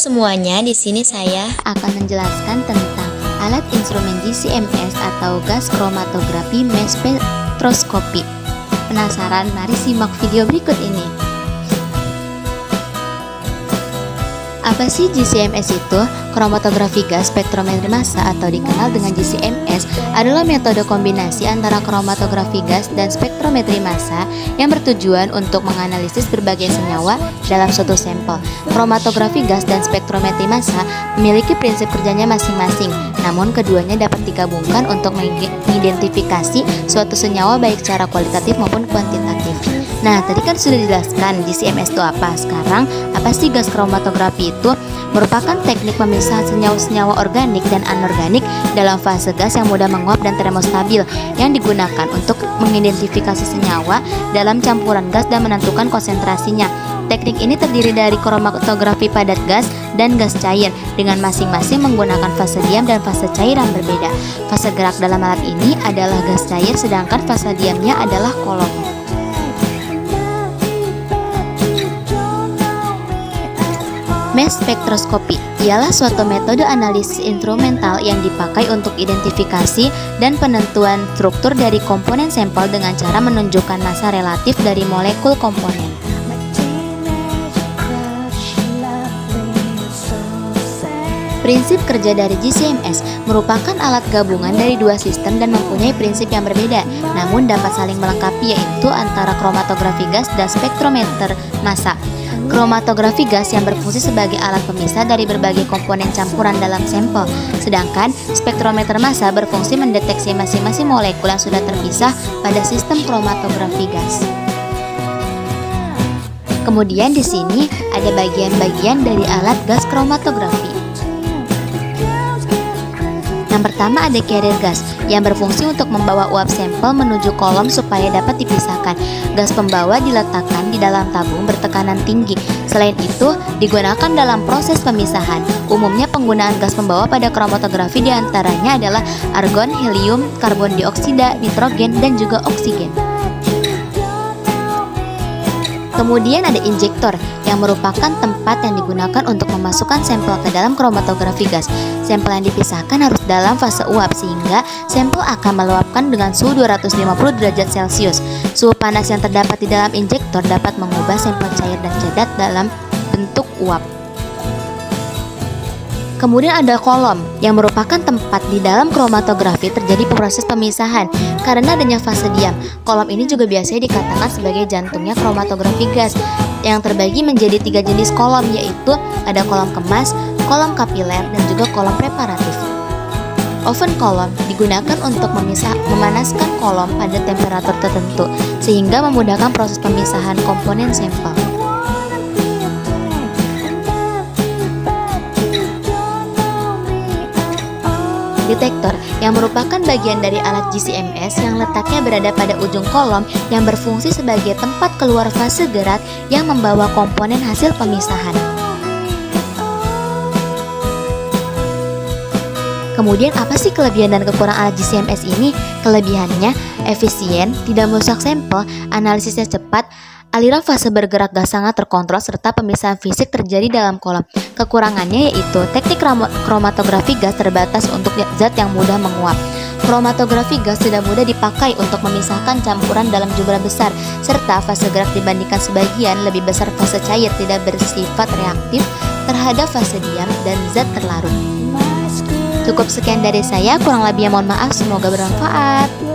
semuanya, di sini saya akan menjelaskan tentang alat instrumen GC-MS atau gas kromatografi mass spectroscopy. Penasaran? Mari simak video berikut ini. Apa sih GC-MS itu? Kromatografi gas spektrometri massa atau dikenal dengan GC-MS adalah metode kombinasi antara kromatografi gas dan spektrometri massa yang bertujuan untuk menganalisis berbagai senyawa dalam suatu sampel. Kromatografi gas dan spektrometri massa memiliki prinsip kerjanya masing-masing, namun keduanya dapat digabungkan untuk mengidentifikasi suatu senyawa baik secara kualitatif maupun kuantitatif. Nah, tadi kan sudah dijelaskan GC-MS itu apa. Sekarang, apa sih gas kromatografi itu? Merupakan teknik pemisahan senyawa-senyawa organik dan anorganik dalam fase gas yang mudah menguap dan termostabil yang digunakan untuk mengidentifikasi senyawa dalam campuran gas dan menentukan konsentrasinya. Teknik ini terdiri dari kromatografi padat gas dan gas cair dengan masing-masing menggunakan fase diam dan fase cair yang berbeda. Fase gerak dalam alat ini adalah gas cair, sedangkan fase diamnya adalah kolom. Mass spectroscopy ialah suatu metode analisis instrumental yang dipakai untuk identifikasi dan penentuan struktur dari komponen sampel dengan cara menunjukkan massa relatif dari molekul komponen. Prinsip kerja dari GC-MS merupakan alat gabungan dari dua sistem dan mempunyai prinsip yang berbeda, namun dapat saling melengkapi, yaitu antara kromatografi gas dan spektrometer massa. Kromatografi gas yang berfungsi sebagai alat pemisah dari berbagai komponen campuran dalam sampel, sedangkan spektrometer massa berfungsi mendeteksi masing-masing molekul yang sudah terpisah pada sistem kromatografi gas. Kemudian di sini ada bagian-bagian dari alat gas kromatografi. Yang pertama ada carrier gas yang berfungsi untuk membawa uap sampel menuju kolom supaya dapat dipisahkan. Gas pembawa diletakkan di dalam tabung bertekanan tinggi. Selain itu, digunakan dalam proses pemisahan. Umumnya penggunaan gas pembawa pada kromatografi diantaranya adalah argon, helium, karbon dioksida, nitrogen, dan juga oksigen. Kemudian ada injektor yang merupakan tempat yang digunakan untuk memasukkan sampel ke dalam kromatografi gas. Sampel yang dipisahkan harus dalam fase uap sehingga sampel akan meluapkan dengan suhu 250 derajat Celcius. Suhu panas yang terdapat di dalam injektor dapat mengubah sampel cair dan padat dalam bentuk uap. Kemudian ada kolom yang merupakan tempat di dalam kromatografi terjadi proses pemisahan. Karena adanya fase diam, kolom ini juga biasanya dikatakan sebagai jantungnya kromatografi gas yang terbagi menjadi 3 jenis kolom, yaitu ada kolom kemas, kolom kapiler, dan juga kolom preparatif. Oven kolom digunakan untuk memanaskan kolom pada temperatur tertentu sehingga memudahkan proses pemisahan komponen sampel. Detektor yang merupakan bagian dari alat GC-MS yang letaknya berada pada ujung kolom yang berfungsi sebagai tempat keluar fase gerak yang membawa komponen hasil pemisahan. Kemudian apa sih kelebihan dan kekurangan alat GC-MS ini? Kelebihannya efisien, tidak merusak sampel, analisisnya cepat, aliran fase bergerak gas sangat terkontrol, serta pemisahan fisik terjadi dalam kolom. Kekurangannya yaitu teknik kromatografi gas terbatas untuk zat yang mudah menguap. Kromatografi gas tidak mudah dipakai untuk memisahkan campuran dalam jumlah besar, serta fase gerak dibandingkan sebagian lebih besar fase cair tidak bersifat reaktif terhadap fase diam dan zat terlarut. Cukup sekian dari saya, kurang lebihnya mohon maaf, semoga bermanfaat.